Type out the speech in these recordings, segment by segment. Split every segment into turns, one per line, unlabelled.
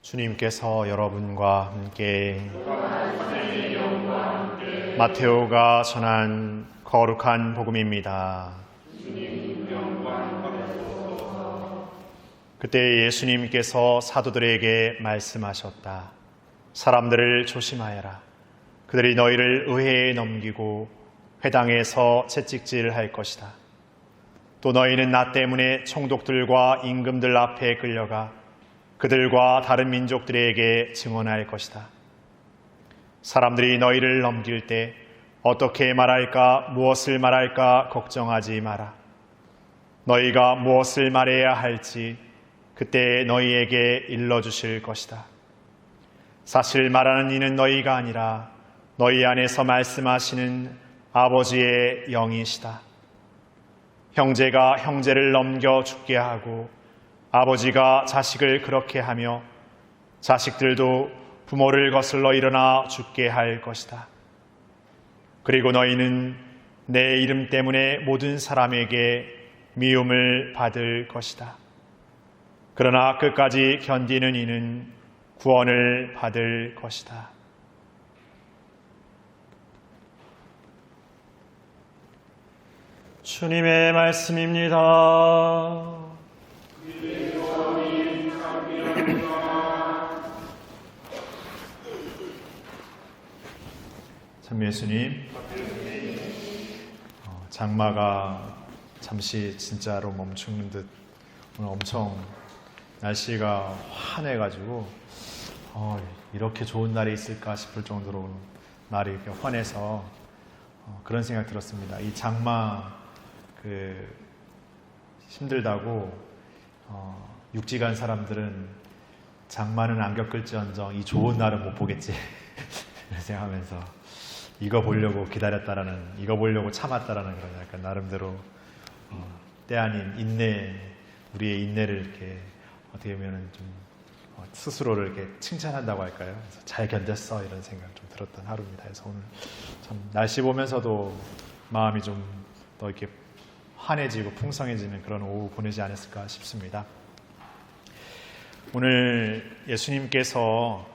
주님께서 여러분과 함께 마테오가 전한 거룩한 복음입니다. 그때 예수님께서 사도들에게 말씀하셨다. 사람들을 조심하여라. 그들이 너희를 의회에 넘기고 회당에서 채찍질할 것이다. 또 너희는 나 때문에 총독들과 임금들 앞에 끌려가 그들과 다른 민족들에게 증언할 것이다. 사람들이 너희를 넘길 때 어떻게 말할까, 무엇을 말할까 걱정하지 마라. 너희가 무엇을 말해야 할지 그때 너희에게 일러주실 것이다. 사실 말하는 이는 너희가 아니라 너희 안에서 말씀하시는 아버지의 영이시다. 형제가 형제를 넘겨 죽게 하고 아버지가 자식을 그렇게 하며 자식들도 부모를 거슬러 일어나 죽게 할 것이다. 그리고 너희는 내 이름 때문에 모든 사람에게 미움을 받을 것이다. 그러나 끝까지 견디는 이는 구원을 받을 것이다. 주님의 말씀입니다. 참 예수님, 장마가 잠시 진짜로 멈추는 듯 오늘 엄청 날씨가 환해가지고 이렇게 좋은 날이 있을까 싶을 정도로 날이 이렇게 환해서 그런 생각 들었습니다. 이 장마 힘들다고 육지 간 사람들은 장마는 안 겪을지언정 이 좋은 날은 못 보겠지 이런 생각하면서 이거 보려고 기다렸다라는, 이거 보려고 참았다라는 그런 약간 나름대로 때 아닌 인내, 우리의 인내를 이렇게 어떻게 보면은 좀 스스로를 이렇게 칭찬한다고 할까요? 그래서 잘 견뎠어 이런 생각 좀 들었던 하루입니다. 그래서 오늘 참 날씨 보면서도 마음이 좀 더 이렇게 환해지고 풍성해지는 그런 오후 보내지 않았을까 싶습니다. 오늘 예수님께서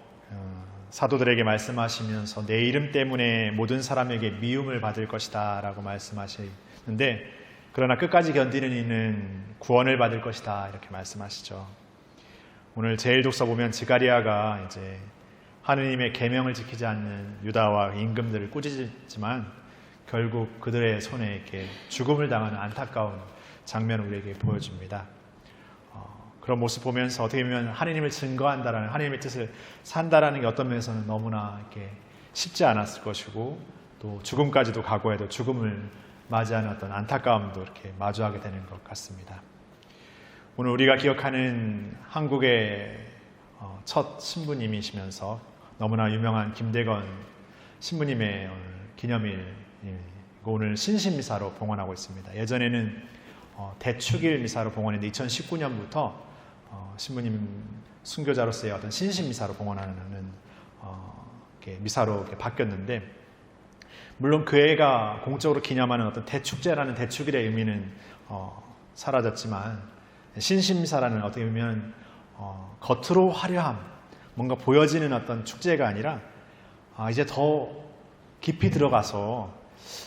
사도들에게 말씀하시면서 내 이름 때문에 모든 사람에게 미움을 받을 것이다 라고 말씀하시는데, 그러나 끝까지 견디는 이는 구원을 받을 것이다 이렇게 말씀하시죠. 오늘 제1독서 보면 지가리아가 이제 하느님의 계명을 지키지 않는 유다와 임금들을 꾸짖지만 결국 그들의 손에 이렇게 죽음을 당하는 안타까운 장면을 우리에게 보여줍니다. 그런 모습 보면서 어떻게 보면 하느님을 증거한다라는, 하느님의 뜻을 산다라는 게 어떤 면에서는 너무나 이렇게 쉽지 않았을 것이고, 또 죽음까지도 각오해도 죽음을 맞이하는 어떤 안타까움도 이렇게 마주하게 되는 것 같습니다. 오늘 우리가 기억하는 한국의 첫 신부님이시면서 너무나 유명한 김대건 신부님의 오늘 기념일, 오늘 신신미사로 봉헌하고 있습니다. 예전에는 대축일 미사로 봉헌했는데 2019년부터 신부님 순교자로서의 어떤 신신미사로 봉헌하는 미사로 이렇게 바뀌었는데, 물론 교회가 공적으로 기념하는 어떤 대축제라는 대축일의 의미는 사라졌지만 신신미사라는 어떻게 보면 겉으로 화려함, 뭔가 보여지는 어떤 축제가 아니라 이제 더 깊이 들어가서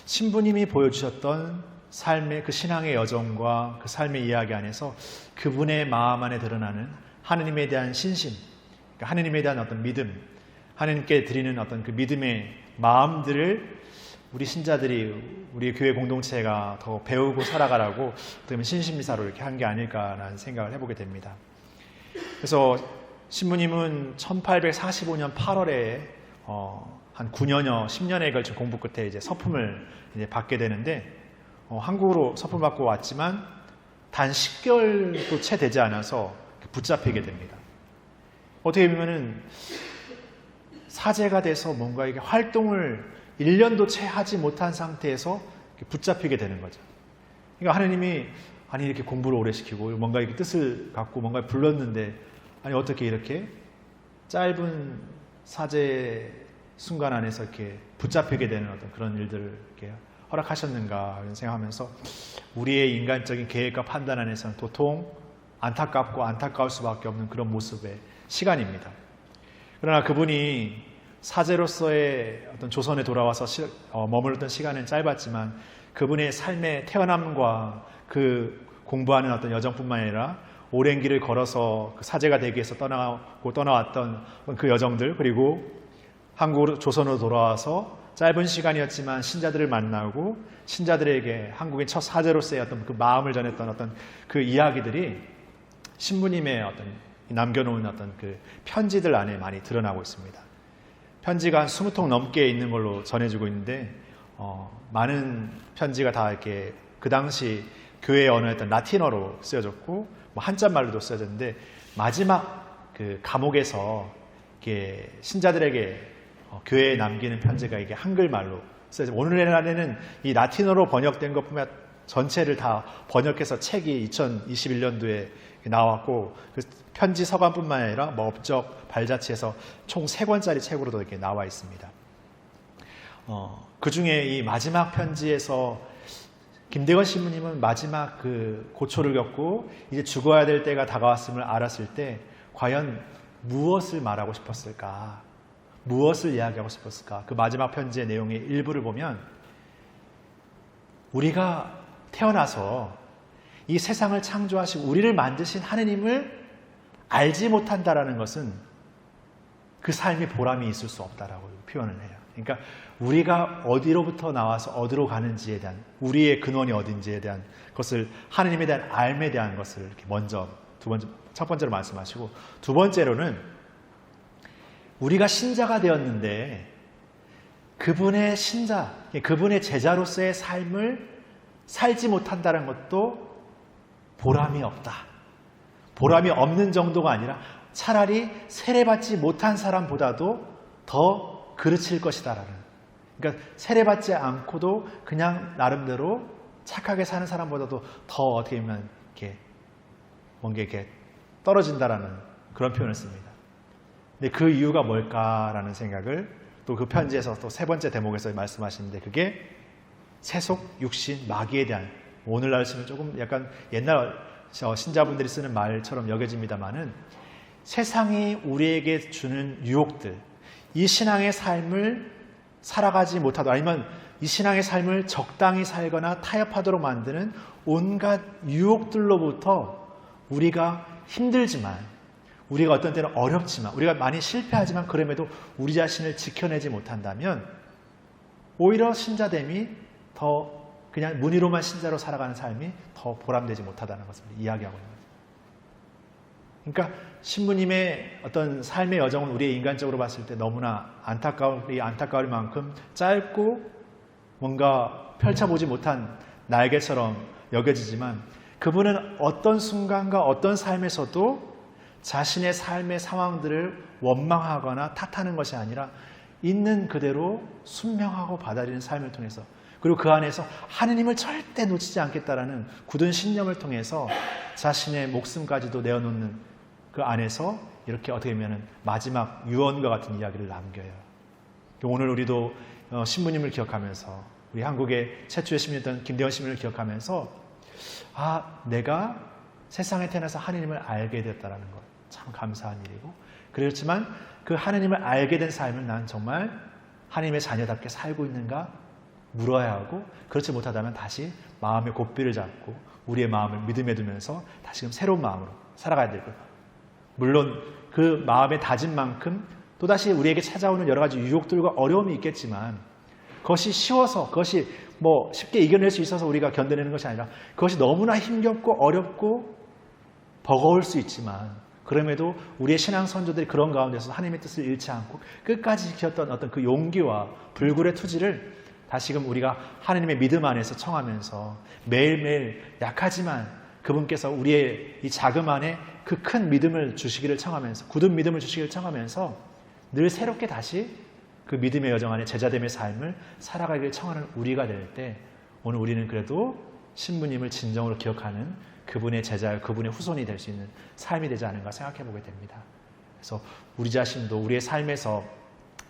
신부님이 보여주셨던 삶의 그 신앙의 여정과 그 삶의 이야기 안에서 그분의 마음 안에 드러나는 하느님에 대한 신심, 그러니까 하느님에 대한 어떤 믿음, 하느님께 드리는 어떤 그 믿음의 마음들을 우리 신자들이, 우리 교회 공동체가 더 배우고 살아가라고 그러면 신신미사로 이렇게 한 게 아닐까라는 생각을 해보게 됩니다. 그래서 신부님은 1845년 8월에 한 9년여, 10년에 걸쳐 공부 끝에 이제 서품을 이제 받게 되는데, 한국으로 서품 받고 왔지만 단 10개월도 채 되지 않아서 붙잡히게 됩니다. 어떻게 보면은 사제가 돼서 뭔가 이게 활동을 1년도 채 하지 못한 상태에서 붙잡히게 되는 거죠. 그러니까 하느님이 아니 이렇게 공부를 오래 시키고 뭔가 이렇게 뜻을 갖고 뭔가 불렀는데 아니 어떻게 이렇게 짧은 사제 순간 안에서 이렇게 붙잡히게 되는 어떤 그런 일들을 이렇게 허락하셨는가 이런 생각하면서 우리의 인간적인 계획과 판단 안에서는 도통 안타깝고 안타까울 수밖에 없는 그런 모습에 시간입니다. 그러나 그분이 사제로서의 어떤 조선에 돌아와서 머물렀던 시간은 짧았지만 그분의 삶의 태어남과 그 공부하는 어떤 여정뿐만 아니라 오랜 길을 걸어서 그 사제가 되기 위해서 떠나왔던 그 여정들, 그리고 한국으로 조선으로 돌아와서 짧은 시간이었지만 신자들을 만나고 신자들에게 한국인 첫 사제로서의 어떤 그 마음을 전했던 어떤 그 이야기들이 신부님의 어떤 남겨놓은 어떤 그 편지들 안에 많이 드러나고 있습니다. 편지가 한 20통 넘게 있는 걸로 전해지고 있는데 많은 편지가 다 이렇게 그 당시 교회의 언어였던 라틴어로 쓰여졌고 뭐 한자말로도 쓰여졌는데 마지막 그 감옥에서 이렇게 신자들에게 교회에 남기는 편지가 이게 한글말로 쓰여져. 오늘날에는 이 라틴어로 번역된 것뿐만 전체를 다 번역해서 책이 2021년도에 나왔고 그 편지 서간뿐만 아니라 뭐 업적 발자취해서 총 3권짜리 책으로도 이렇게 나와 있습니다. 그 중에 이 마지막 편지에서 김대건 신부님은 마지막 그 고초를 겪고 이제 죽어야 될 때가 다가왔음을 알았을 때 과연 무엇을 말하고 싶었을까? 무엇을 이야기하고 싶었을까? 그 마지막 편지의 내용의 일부를 보면 우리가 태어나서 이 세상을 창조하시고 우리를 만드신 하느님을 알지 못한다라는 것은 그 삶의 보람이 있을 수 없다라고 표현을 해요. 그러니까 우리가 어디로부터 나와서 어디로 가는지에 대한 우리의 근원이 어딘지에 대한 것을 하느님에 대한 알에 대한 것을 이렇게 먼저 첫 번째로 말씀하시고 두 번째로는 우리가 신자가 되었는데 그분의 신자, 그분의 제자로서의 삶을 살지 못한다는 것도 보람이 없다. 보람이 없는 정도가 아니라 차라리 세례받지 못한 사람보다도 더 그르칠 것이다라는. 그러니까 세례받지 않고도 그냥 나름대로 착하게 사는 사람보다도 더 어떻게 보면 이렇게 뭔가 이렇게 떨어진다라는 그런 표현을 씁니다. 근데 그 이유가 뭘까라는 생각을 또 그 편지에서 또 세 번째 대목에서 말씀하시는데 그게 세속, 육신, 마귀에 대한 오늘날 쓰면 조금 약간 옛날 신자분들이 쓰는 말처럼 여겨집니다만은 세상이 우리에게 주는 유혹들, 이 신앙의 삶을 살아가지 못하도록 아니면 이 신앙의 삶을 적당히 살거나 타협하도록 만드는 온갖 유혹들로부터 우리가 힘들지만 우리가 어떤 때는 어렵지만 우리가 많이 실패하지만 그럼에도 우리 자신을 지켜내지 못한다면 오히려 신자됨이 더 그냥 문의로만 신자로 살아가는 삶이 더 보람되지 못하다는 것을 이야기하고 있는 거죠. 그러니까 신부님의 어떤 삶의 여정은 우리의 인간적으로 봤을 때 너무나 안타까울 만큼 짧고 뭔가 펼쳐보지 못한 날개처럼 여겨지지만 그분은 어떤 순간과 어떤 삶에서도 자신의 삶의 상황들을 원망하거나 탓하는 것이 아니라 있는 그대로 순명하고 받아들이는 삶을 통해서 그리고 그 안에서 하느님을 절대 놓치지 않겠다라는 굳은 신념을 통해서 자신의 목숨까지도 내어놓는 그 안에서 이렇게 어떻게 보면 마지막 유언과 같은 이야기를 남겨요. 오늘 우리도 신부님을 기억하면서 우리 한국의 최초의 신부였던 김대원 신부님을 기억하면서 내가 세상에 태어나서 하느님을 알게 됐다라는 것 참 감사한 일이고 그렇지만 그 하느님을 알게 된 삶을 난 정말 하느님의 자녀답게 살고 있는가 물어야 하고 그렇지 못하다면 다시 마음의 고삐를 잡고 우리의 마음을 믿음에 두면서 다시금 새로운 마음으로 살아가야 될 거예요. 물론 그 마음의 다짐만큼 또다시 우리에게 찾아오는 여러 가지 유혹들과 어려움이 있겠지만 그것이 쉬워서 그것이 뭐 쉽게 이겨낼 수 있어서 우리가 견뎌내는 것이 아니라 그것이 너무나 힘겹고 어렵고 버거울 수 있지만 그럼에도 우리의 신앙 선조들이 그런 가운데서 하나님의 뜻을 잃지 않고 끝까지 지켰던 어떤 그 용기와 불굴의 투지를 다시금 우리가 하나님의 믿음 안에서 청하면서 매일매일 약하지만 그분께서 우리의 이 자금 안에 그 큰 믿음을 주시기를 청하면서 굳은 믿음을 주시기를 청하면서 늘 새롭게 다시 그 믿음의 여정 안에 제자됨의 삶을 살아가기를 청하는 우리가 될 때 오늘 우리는 그래도 신부님을 진정으로 기억하는 그분의 제자, 그분의 후손이 될 수 있는 삶이 되지 않은가 생각해 보게 됩니다. 그래서 우리 자신도 우리의 삶에서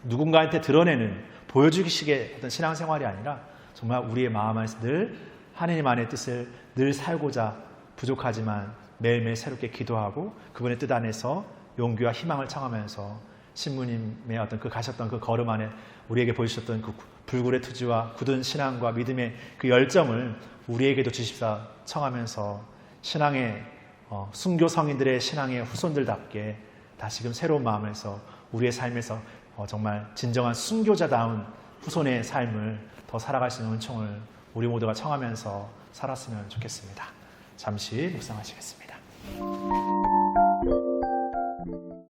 누군가한테 드러내는 보여주기식의 어떤 신앙생활이 아니라 정말 우리의 마음 안에서 늘 하느님 안의 뜻을 늘 살고자 부족하지만 매일매일 새롭게 기도하고 그분의 뜻 안에서 용기와 희망을 청하면서 신부님의 어떤 그 가셨던 그 걸음 안에 우리에게 보여주셨던 그 불굴의 투지와 굳은 신앙과 믿음의 그 열정을 우리에게도 주십사 청하면서 신앙의 순교 성인들의 신앙의 후손들답게 다시금 새로운 마음에서 우리의 삶에서 정말 진정한 순교자다운 후손의 삶을 더 살아갈 수 있는 은총을 우리 모두가 청하면서 살았으면 좋겠습니다. 잠시 묵상하시겠습니다.